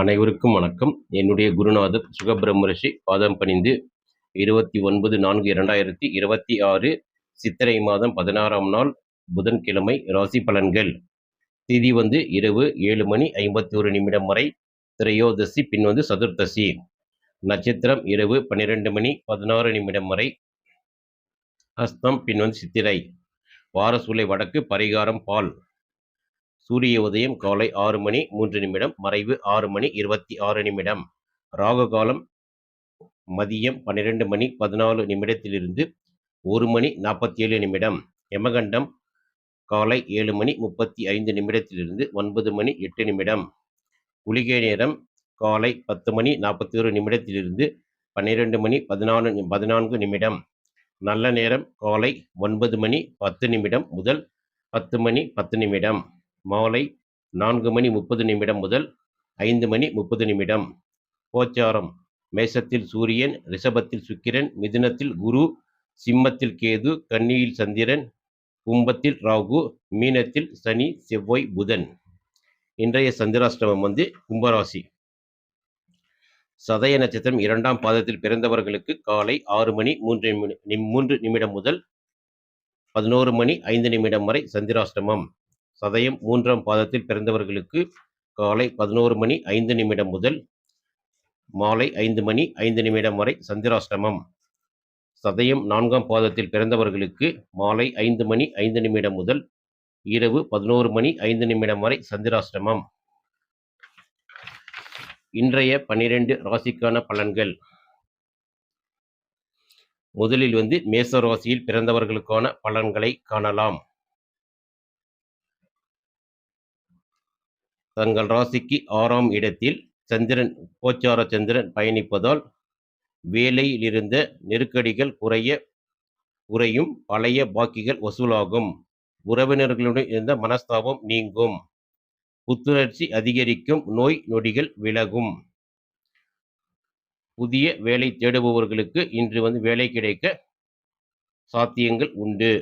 அனைவருக்கும் வணக்கம். என்னுடைய குருநாதர் சுகபிரம்மரிஷி பாதம் பணிந்து 29/4/2026 சித்திரை மாதம் 16ஆம் நாள் புதன்கிழமை ராசி பலன்கள். திதி இரவு 7:51 வரை திரையோதசி, பின் சதுர்த்தசி. நட்சத்திரம் இரவு 12:16 வரை ஹஸ்தம், பின் சித்திரை. வாரசூலை வடக்கு, பரிகாரம் பால். சூரிய உதயம் காலை 6:03, மறைவு 6:26. ராகு காலம் மதியம் 12:14 1:47. யமகண்டம் காலை 7:35 9:08. குளிகை நேரம் காலை 10:41 12:14. நல்ல நேரம் காலை 9:10 முதல் 10:10. மாலை 4:30 முதல் 5:30. கோச்சாரம்: மேசத்தில் சூரியன், ரிஷபத்தில் சுக்கிரன், மிதுனத்தில் குரு, சிம்மத்தில் கேது, கன்னியில் சந்திரன், கும்பத்தில் ராகு, மீனத்தில் சனி, செவ்வாய், புதன். இன்றைய சந்திராஷ்டமம் கும்பராசி. சதய நட்சத்திரம் 2ஆம் பாதத்தில் பிறந்தவர்களுக்கு காலை 6:03 முதல் 11:05 வரை சந்திராஷ்டமம். சதயம் 3ஆம் பாதத்தில் பிறந்தவர்களுக்கு காலை 11:05 முதல் மாலை 5:05 வரை சந்திராஷ்டமம். சதயம் 4ஆம் பாதத்தில் பிறந்தவர்களுக்கு மாலை 5:05 முதல் இரவு 11:05 வரை சந்திராஷ்டமம். இன்றைய 12 ராசிக்கான பலன்கள். முதலில் மேச ராசியில் பிறந்தவர்களுக்கான பலன்களை காணலாம். தங்கள் ராசிக்கு 6ஆம் இடத்தில் சந்திரன், கோச்சார சந்திரன் பயணிப்பதால் வேலையில் இருந்த நெருக்கடிகள் குறையும். பழைய பாக்கிகள் வசூலாகும். உறவினர்களுடன் இருந்த மனஸ்தாபம் நீங்கும். புத்துணர்ச்சி அதிகரிக்கும். நோய் நொடிகள் விலகும். புதிய வேலை தேடுபவர்களுக்கு இன்று வேலை கிடைக்க சாத்தியங்கள் உண்டு.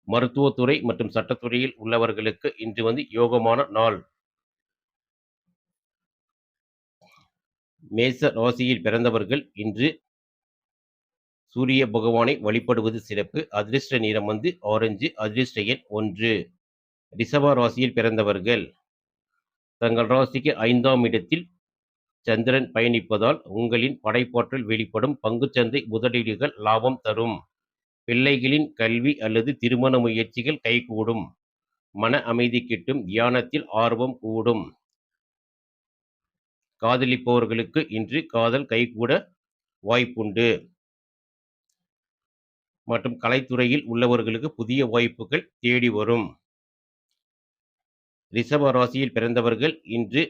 மருத்துவத்துறை மற்றும் சட்டத்துறையில் உள்ளவர்களுக்கு இன்று யோகமான நாள். மேச ராசியில் பிறந்தவர்கள் இன்று சூரிய பகவானை வழிபடுவது சிறப்பு. அதிர்ஷ்ட நிறம் ஆரஞ்சு. அதிர்ஷ்ட எண் 1. ரிஷப ராசியில் பிறந்தவர்கள் தங்கள் ராசிக்கு 5ஆம் இடத்தில் சந்திரன் பயணிப்பதால் உங்களின் படைப்பாற்றல் வெளிப்படும். பங்குச்சந்தை முதலீடுகள் லாபம் தரும். பிள்ளைகளின் கல்வி அல்லது திருமண முயற்சிகள் கைகூடும். மன அமைதி கிட்டும். தியானத்தில் ஆர்வம் கூடும். காதலிப்பவர்களுக்கு இன்று காதல் கைகூட வாய்ப்புண்டு. மற்றும் கலைத்துறையில் உள்ளவர்களுக்கு புதிய வாய்ப்புகள் தேடி வரும். ரிஷப ராசியில் பிறந்தவர்கள் இன்று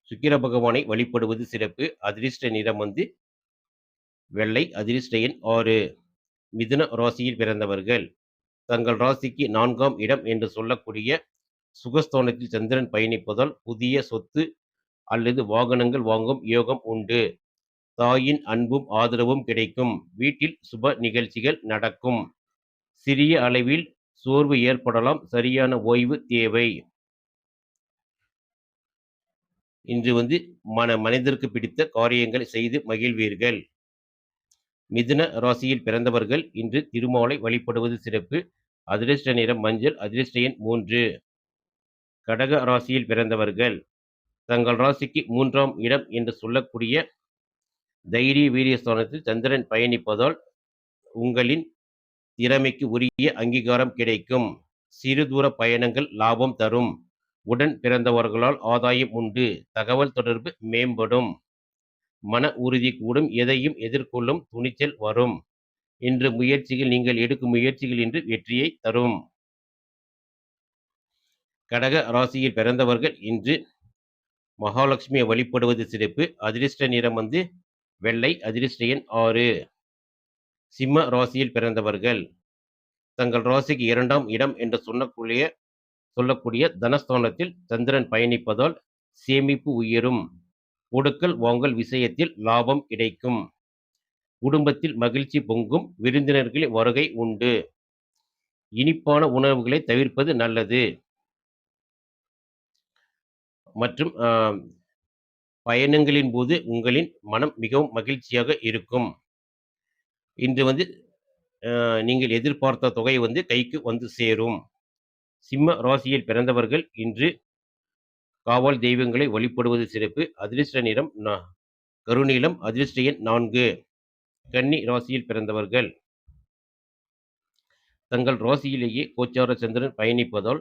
சுக்கிர பகவானை வழிபடுவது சிறப்பு. அதிர்ஷ்ட நிறம் வெள்ளை. அதிர்ஷ்ட எண் 6. மிதுன ராசியில் பிறந்தவர்கள் தங்கள் ராசிக்கு 4ஆம் இடம் என்று சொல்லக்கூடிய சுகஸ்தானத்தில் சந்திரன் பயணிப்பதால் புதிய சொத்து அல்லது வாகனங்கள் வாங்கும் யோகம் உண்டு. தாயின் அன்பும் ஆதரவும் கிடைக்கும். வீட்டில் சுப நிகழ்ச்சிகள் நடக்கும். சிறிய அளவில் சோர்வு ஏற்படலாம். சரியான ஓய்வு தேவை. இன்று மனிதருக்கு பிடித்த காரியங்களை செய்து மகிழ்வீர்கள். மிதுன ராசியில் பிறந்தவர்கள் இன்று திருமாலை வழிபடுவது சிறப்பு. அதிர்ஷ்ட நிறம் மஞ்சள். அதிர்ஷ்ட எண் 3. கடக ராசியில் பிறந்தவர்கள் தங்கள் ராசிக்கு 3ஆம் இடம் என்று சொல்லக்கூடிய தைரிய வீரியஸ்தானத்தில் சந்திரன் பயணிப்பதால் உங்களின் திறமைக்கு உரிய அங்கீகாரம் கிடைக்கும். சிறு தூர பயணங்கள் லாபம் தரும். உடன் பிறந்தவர்களால் ஆதாயம் உண்டு. தகவல் தொடர்பு மேம்படும். மன உறுதி கூடும். எதையும் எதிர்கொள்ளும் துணிச்சல் வரும். இன்று நீங்கள் எடுக்கும் முயற்சிகள் இன்று வெற்றியை தரும். கடக ராசியில் பிறந்தவர்கள் இன்று மகாலட்சுமியை வழிபடுவது சிறப்பு. அதிர்ஷ்ட நிறம் வெள்ளை. அதிர்ஷ்ட எண் 6. சிம்ம ராசியில் பிறந்தவர்கள் தங்கள் ராசிக்கு 2ஆம் இடம் என்று சொல்லக்கூடிய தனஸ்தானத்தில் சந்திரன் பயணிப்பதால் சேமிப்பு உயரும். கொடுக்கல் வாங்கல் விஷயத்தில் லாபம் கிடைக்கும். குடும்பத்தில் மகிழ்ச்சி பொங்கும். விருந்தினர்களின் வருகை உண்டு. இனிப்பான உணவுகளை தவிர்ப்பது நல்லது. மற்றும் பயணங்களின் போது உங்களின் மனம் மிகவும் மகிழ்ச்சியாக இருக்கும். இன்று வந்து நீங்கள் எதிர்பார்த்த தொகை வந்து கைக்கு வந்து சேரும். சிம்ம ராசியில் பிறந்தவர்கள் இன்று காவல் தெய்வங்களை வழிபடுவது சிறப்பு. அதிர்ஷ்ட நிறம் கருநீலம். அதிர்ஷ்ட எண் 4. கன்னி ராசியில் பிறந்தவர்கள் தங்கள் ராசியிலேயே கோச்சார சந்திரன் பயணிப்பதால்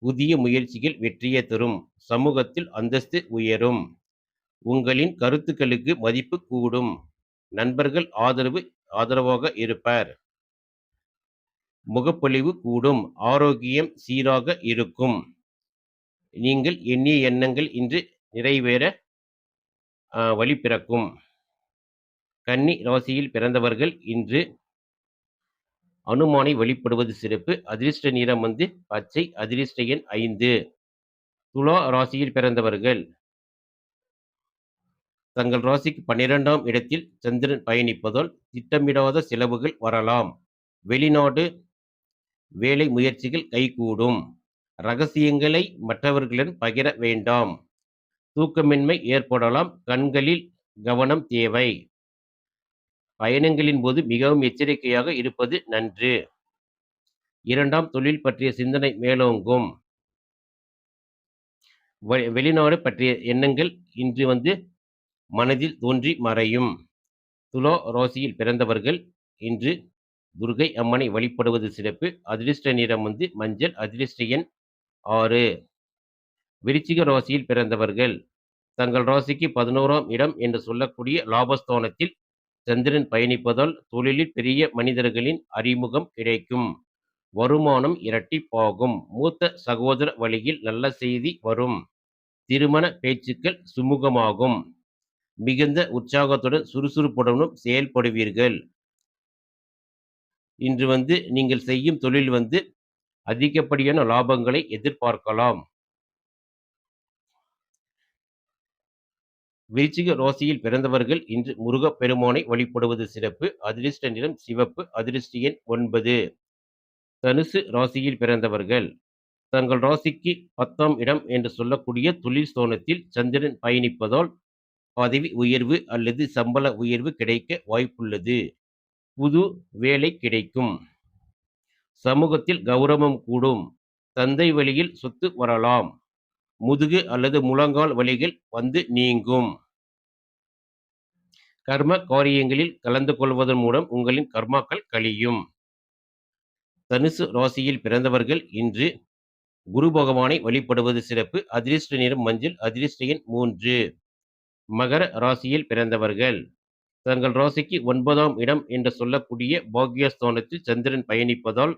புதிய முயற்சிகள் வெற்றியை தரும். சமூகத்தில் அந்தஸ்து உயரும். உங்களின் கருத்துக்களுக்கு மதிப்பு கூடும். நண்பர்கள் ஆதரவாக இருப்பார். முகப்பொலிவு கூடும். ஆரோக்கியம் சீராக இருக்கும். நீங்கள் எண்ணிய எண்ணங்கள் இன்று நிறைவேற வழி பிறக்கும். கன்னி ராசியில் பிறந்தவர்கள் இன்று அனுமானை வழிபடுவது சிறப்பு. அதிர்ஷ்ட நிறம் வந்து பச்சை. அதிர்ஷ்ட எண் 5. துலா ராசியில் பிறந்தவர்கள் தங்கள் ராசிக்கு 12ஆம் இடத்தில் சந்திரன் பயணிப்பதால் திட்டமிடாத செலவுகள் வரலாம். வெளிநாடு வேலை முயற்சிகள் கைகூடும். ரகசியங்களை மற்றவர்களுடன் பகிர வேண்டாம். தூக்கமின்மை ஏற்படலாம். கண்களில் கவனம் தேவை. பயணங்களின் போது மிகவும் எச்சரிக்கையாக இருப்பது நன்று. இரண்டாம் தொழில் பற்றிய சிந்தனை மேலோங்கும். வெளிநாடு பற்றிய எண்ணங்கள் இன்று வந்து மனதில் தோன்றி மறையும். துலா ராசியில் பிறந்தவர்கள் இன்று துர்கை அம்மனை வழிபடுவது சிறப்பு. அதிர்ஷ்ட நிறம் வந்து மஞ்சள். அதிர்ஷ்ட எண் 6. விருச்சிக ராசியில் பிறந்தவர்கள் தங்கள் ராசிக்கு 11ஆம் இடம் என்று சொல்லக்கூடிய லாபஸ்தானத்தில் சந்திரன் பயணிப்பதால் தொழிலில் பெரிய மனிதர்களின் அறிமுகம் கிடைக்கும். வருமானம் இரட்டிப்பாகும். மூத்த சகோதர வழியில் நல்ல செய்தி வரும். திருமண பேச்சுக்கள் சுமூகமாகும். மிகுந்த உற்சாகத்துடன் சுறுசுறுப்புடனும் செயல்படுவீர்கள். இன்று வந்து நீங்கள் செய்யும் தொழில் வந்து அதிகப்படியான லாபங்களை எதிர்பார்க்கலாம். விருச்சிக ராசியில் பிறந்தவர்கள் இன்று முருகப் பெருமானை வழிபடுவது சிறப்பு. அதிர்ஷ்ட நிறம் சிவப்பு. அதிர்ஷ்ட எண் 9. தனுசு ராசியில் பிறந்தவர்கள் தங்கள் ராசிக்கு 10ஆம் இடம் என்று சொல்லக்கூடிய தொழில் ஸ்தானத்தில் சந்திரன் பயணிப்பதால் பதவி உயர்வு அல்லது சம்பள உயர்வு கிடைக்க வாய்ப்புள்ளது. புது வேலை கிடைக்கும். சமூகத்தில் கௌரவம் கூடும். தந்தை வழியில் சொத்து வரலாம். முதுகு அல்லது முழங்கால் வலிகள் வந்து நீங்கும். கர்ம காரியங்களில் கலந்து கொள்வதன் மூலம் உங்களின் கர்மாக்கள் கழியும். தனுசு ராசியில் பிறந்தவர்கள் இன்று குரு பகவானை வழிபடுவது சிறப்பு. அதிர்ஷ்ட நிறம் மஞ்சள். அதிர்ஷ்ட எண் 3. மகர ராசியில் பிறந்தவர்கள் தங்கள் ராசிக்கு 9ஆம் இடம் என்று சொல்லக்கூடிய பாக்யஸ்தானத்தில் சந்திரன் பயணிப்பதால்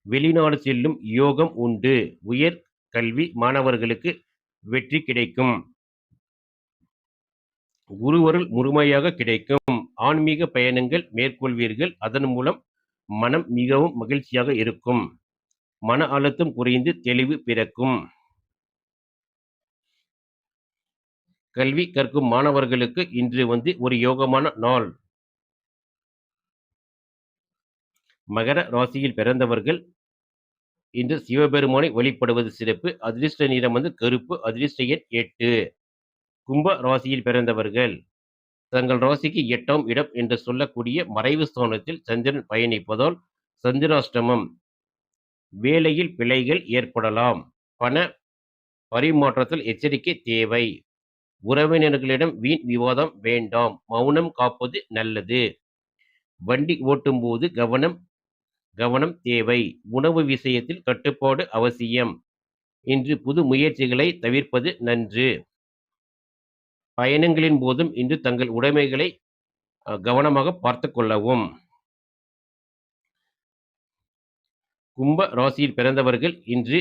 வெளிநாடு செல்லும் யோகம் உண்டு. உயர் கல்வி மாணவர்களுக்கு வெற்றி கிடைக்கும். குருவருள் முழுமையாக கிடைக்கும். ஆன்மீக பயணங்கள் மேற்கொள்வீர்கள். அதன் மூலம் மனம் மிகவும் மகிழ்ச்சியாக இருக்கும். மன அழுத்தம் குறைந்து தெளிவு பிறக்கும். கல்வி கற்கும் மாணவர்களுக்கு இன்று வந்து ஒரு யோகமான நாள். மகர ராசியில் பிறந்தவர்கள் இன்று சிவபெருமானை வழிபடுவது சிறப்பு. அதிர்ஷ்ட நிறம் வந்து கருப்பு. அதிர்ஷ்ட எண் 8. கும்ப ராசியில் பிறந்தவர்கள் தங்கள் ராசிக்கு 8ஆம் இடம் என்று சொல்லக்கூடிய மறைவு ஸ்தானத்தில் சந்திரன் பயணிப்பதால் சந்திராஷ்டமம். வேலையில் பிழைகள் ஏற்படலாம். பண பரிமாற்றத்தில் எச்சரிக்கை தேவை. உறவினர்களிடம் வீண் விவாதம் வேண்டாம். மௌனம் காப்பது நல்லது. வண்டி ஓட்டும் போது கவனம் தேவை. உணவு விஷயத்தில் கட்டுப்பாடு அவசியம். இன்று புது முயற்சிகளை தவிர்ப்பது நன்று. பயணங்களின் போதும் இன்று தங்கள் உடைமைகளை கவனமாக பார்த்து கொள்ளவும். கும்ப ராசியில் பிறந்தவர்கள் இன்று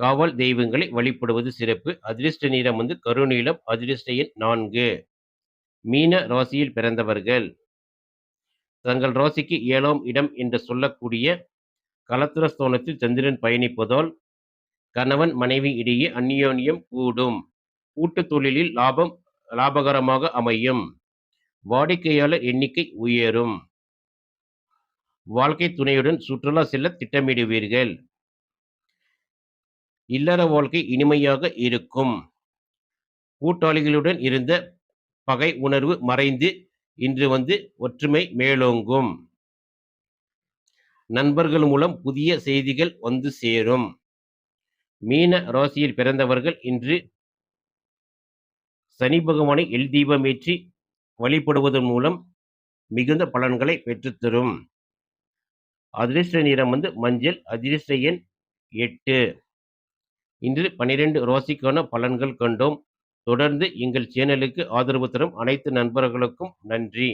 காவல் தெய்வங்களை வழிபடுவது சிறப்பு. அதிர்ஷ்ட நிறம் வந்து கருநீலம். அதிர்ஷ்ட எண் 4. மீன ராசியில் பிறந்தவர்கள் தங்கள் ராசிக்கு 7ஆம் இடம் என்று சொல்லக்கூடிய கலத்திரஸ்தானத்தில் சந்திரன் பயணிப்பதால் கணவன் மனைவி இடையே அந்யோன்யம் கூடும். கூட்டு தொழிலில் லாபகரமாக அமையும். வாடிக்கையாளர் எண்ணிக்கை உயரும். வாழ்க்கை துணையுடன் சுற்றுலா செல்ல திட்டமிடுவீர்கள். இல்லற வாழ்க்கை இனிமையாக இருக்கும். கூட்டாளிகளுடன் இருந்த பகை உணர்வு மறைந்து இன்று ஒற்றுமை மேலோங்கும். நண்பர்கள் மூலம் புதிய செய்திகள் வந்து சேரும். மீன ராசியில் பிறந்தவர்கள் இன்று சனி பகவானை எல் தீபமேற்றி வழிபடுவதன் மூலம் மிகுந்த பலன்களை பெற்றுத்தரும். அதிர்ஷ்ட நிறம் மஞ்சள். அதிர்ஷ்ட எண் 8. இன்று 12 ராசிக்கான பலன்கள் கண்டோம். தொடர்ந்து எங்கள் சேனலுக்கு ஆதரவு தரும் அனைத்து நண்பர்களுக்கும் நன்றி.